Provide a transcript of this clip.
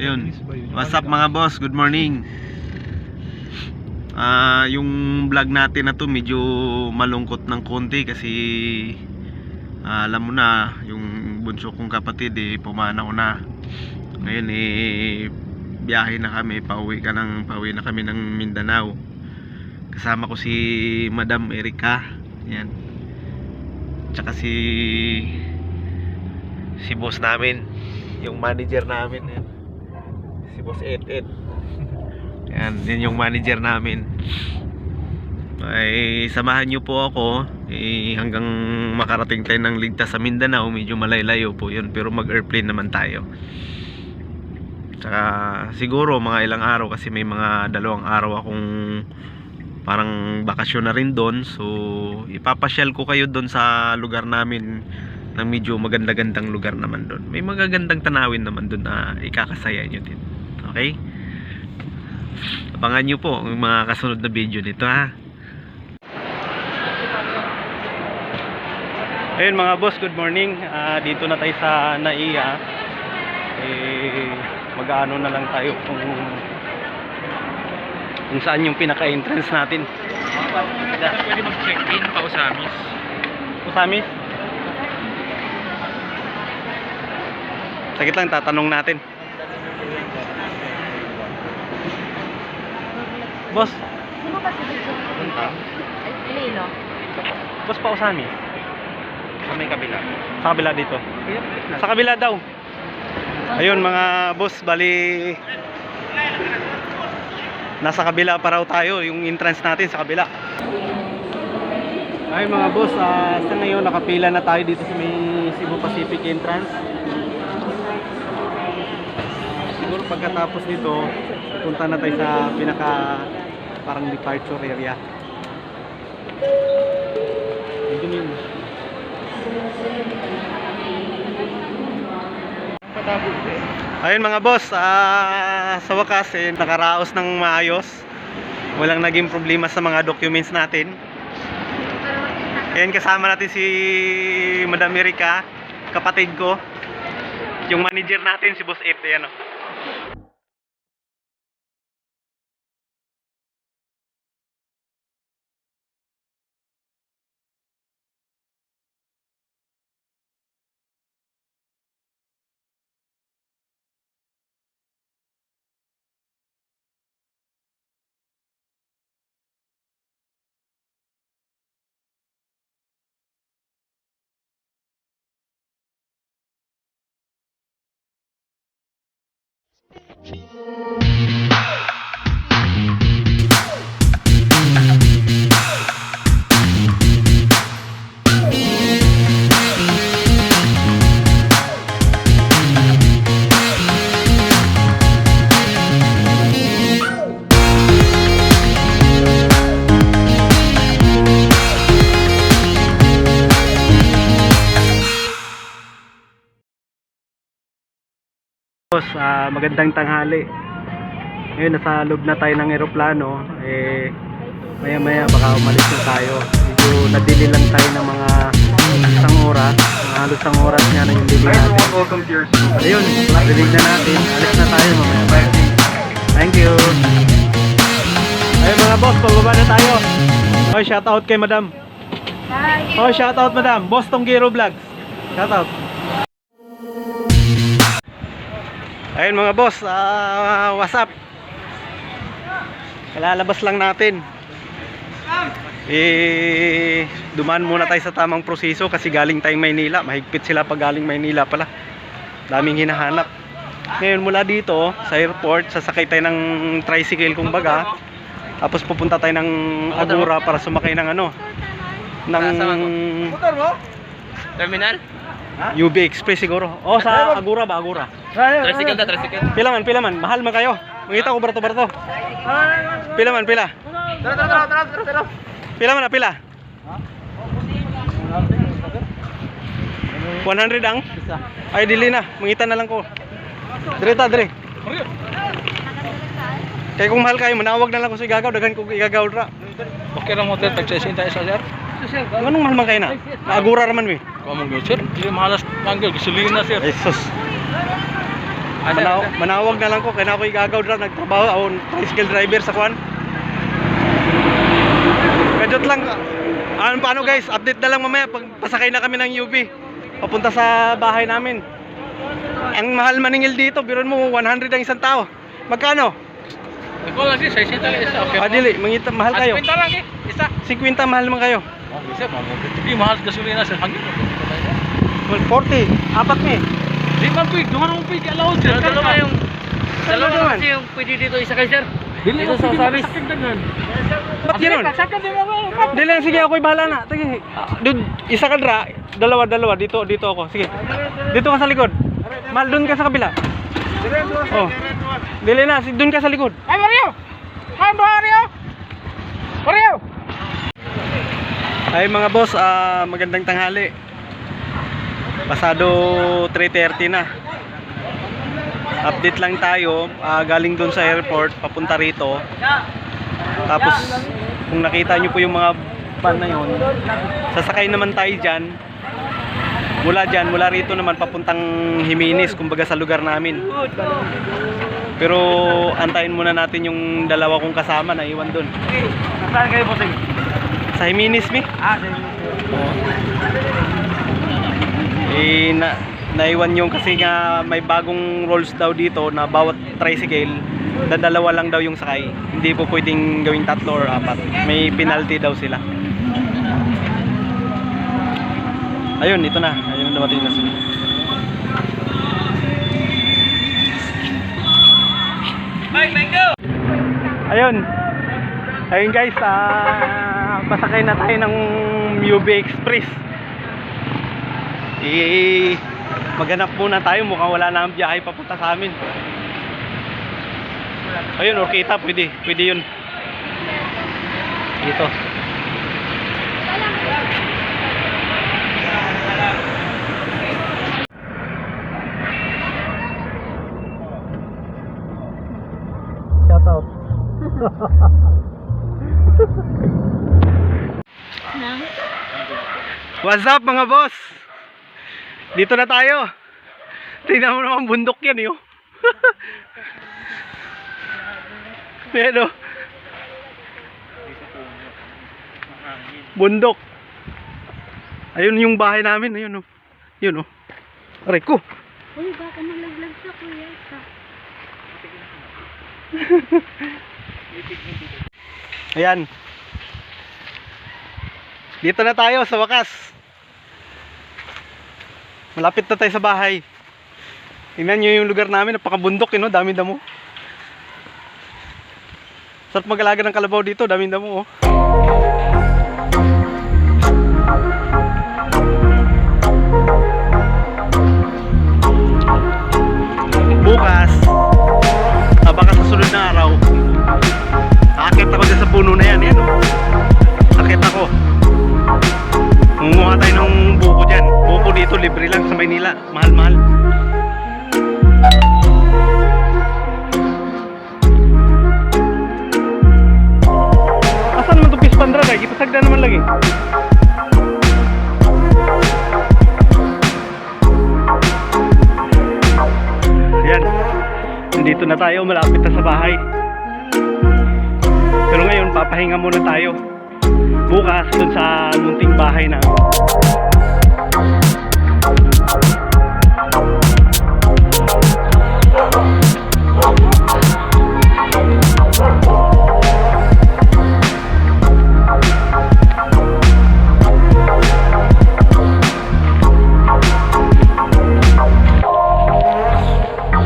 Yun. What's up mga boss? Good morning. Yung vlog natin na to medyo malungkot ng konti kasi alam mo na, yung bunso kong kapatid pumanaw na. Ngayon biyahe na kami, pauwi na kami ng Mindanao. Kasama ko si Madam Erica. Yan. Tsaka si boss namin, yung manager namin, yan. Si Boss Ed. Yan, din yung manager namin. Ay samahan nyo po ako hanggang makarating tayo ng ligtas sa Mindanao. Medyo malaylayo po yun, pero mag-airplane naman tayo. Tsaka siguro mga ilang araw, kasi may mga 2 araw akong parang bakasyon na rin doon. So ipapasyal ko kayo doon sa lugar namin, na medyo maganda-gandang lugar naman doon. May magagandang tanawin naman doon na ikakasaya nyo din. Okay? Abangan nyo po ang mga kasunod na video nito, ha. Ayun mga boss, good morning. Dito na tayo sa NAIA. Mag-aano na lang tayo kung saan yung pinaka-entrance natin. Pwede mag-check-in pa Usamis. Usamis? Saglit lang, tatanong natin. Boss, Sino ba si Bicho? Iloilo. boss pa Usamis? Sa may kabila. Sa kabila dito. Sa kabila daw. Ayun mga boss, bali nasa kabila pa raw tayo, yung entrance natin sa kabila. Ay mga boss, sa ngayon nakapila na tayo dito sa may Cebu Pacific entrance. Siguro pagkatapos nito, punta na tayo sa pinaka parang departure area. Ito yun. Ayun mga boss, sa wakas nakaraos ng maayos. Walang naging problema sa mga documents natin. Ayan, kasama natin si Madam Erica, kapatid ko. Yung manager natin si Boss Ed. Ayan, oh. Boss, magandang tanghali. Ngayon nasa loob na tayo ng eroplano. Maya maya baka umalis na tayo. Medyo nadili lang tayo ng mga isang oras. Halos isang oras nga na yung delay natin. Ayun, dilig na natin. Alis na tayo mamaya. Thank you. Ayun mga boss, pababa na tayo. Oh, shout out kay Madam. Oh, shout out Madam. Boss Tonggero Vlogs. Shout out. Ayun mga boss, what's up? Kalalabas lang natin. Dumaan muna tayo sa tamang proseso kasi galing tayong Maynila. Mahigpit sila pag galing Maynila pala. Daming hinahanap. Ngayon mula dito sa airport, sasakay tayo ng tricycle kumbaga. Tapos pupunta tayo ng Agura para sumakay ng Terminal? UB Express siguro. Oh, sa Agura ba? Agura. Tricycle na, tricycle. Pila man. Mahal man kayo. Mangita ko barto. Pila man. Tara. Pila man na pila? 100 ang? Ay, dili na. Mangita na lang ko. Dire. Kaya kung mahal kayo, manawag na lang ko sa igagaw. Dagan ko igagaw ra. Okay lang mo tayo, tag-session tayo sa sir. Anong mahal man kayo na? Agura raman mi. Kung mong sir, hindi mahalas manggil, gasolina sir. Jesus. Manawag na lang ko kaya ako igagaw dra nagtrabaho ako tricycle driver sa kwan. Kadot lang. Paano guys, update na lang mamaya pag pasakay na kami ng UV papunta sa bahay namin. Ang mahal maningil dito, biron mo 100 ang isang tao. Magkano? Ikaw lang din, 60 lang isa. Okay. Dili, mangita mahal kayo. 50 lang eh, isa. 50 mahal man kayo. Oh, isa, hindi mahal gasolina sa hangin. 40, apat ni. Di man pwede, duman mo pwede, allowed sir. Dalawa yung, Dalawa kasi yung pwede dito isa kay sir. Dito sa service. Ba't gano'n? Dili, sige, ako'y bahala na. Sige, isa ka dra, dalawa, dito ako. Sige, dito ka sa likod. Mal, doon ka sa kabila. Oh, dili na, doon ka sa likod. Ay, Mario! Ay, Mario! Mario! Ay mga boss, magandang tanghali. Pasado 3:30 na. Update lang tayo, galing doon sa airport papunta rito. Tapos kung nakita nyo po yung mga van na yun, sasakay naman tayo dyan. Mula rito naman papuntang Jimenez, kumbaga sa lugar namin. Pero antayin muna natin yung dalawa kong kasama na iwan doon. Saan kayo po, Sing? Sa Jimenez mi? Sa Jimenez. Naiwan yung kasi nga may bagong rules daw dito na bawat tricycle dadalawa lang daw yung sakay. Hindi po pwedeng gawing 3 or 4. May penalty daw sila. Ayun, ito na. Ayun, dumating na sila. Ayun guys, pasakay na tayo ng UB Express. Maghanap muna tayo, mukhang wala na ang biyahe papunta sa amin. Ayun, Orkita, pwede yun. Dito. Shout out. What's up mga boss? Dito na tayo. Tingnan mo naman bundok yan yun. Pero bundok. Ayun yung bahay namin, ayun oh. Yun oh. Aray ko. Uy, baka malaglag sa kuya. Ayan. Dito na tayo sa wakas. Malapit na tayo sa bahay. Tingnan nyo yung lugar namin, napakabundok yun, no? Daming damo. Sarap mag-alaga ng kalabaw dito, daming damo oh. Bukas, baka sa sunod na araw, aakit ako dyan sa puno na yan, yan oh. Akit ako. Munguha tayo ng buko dyan. Buko dito, libre lang sa Maynila. Mahal-mahal. Asan naman ito Pispandra? Kita sagda naman lagi. Ayan. Nandito na tayo. Malapit na sa bahay. Pero ngayon, papahinga muna tayo. Bukas dun sa munting bahay na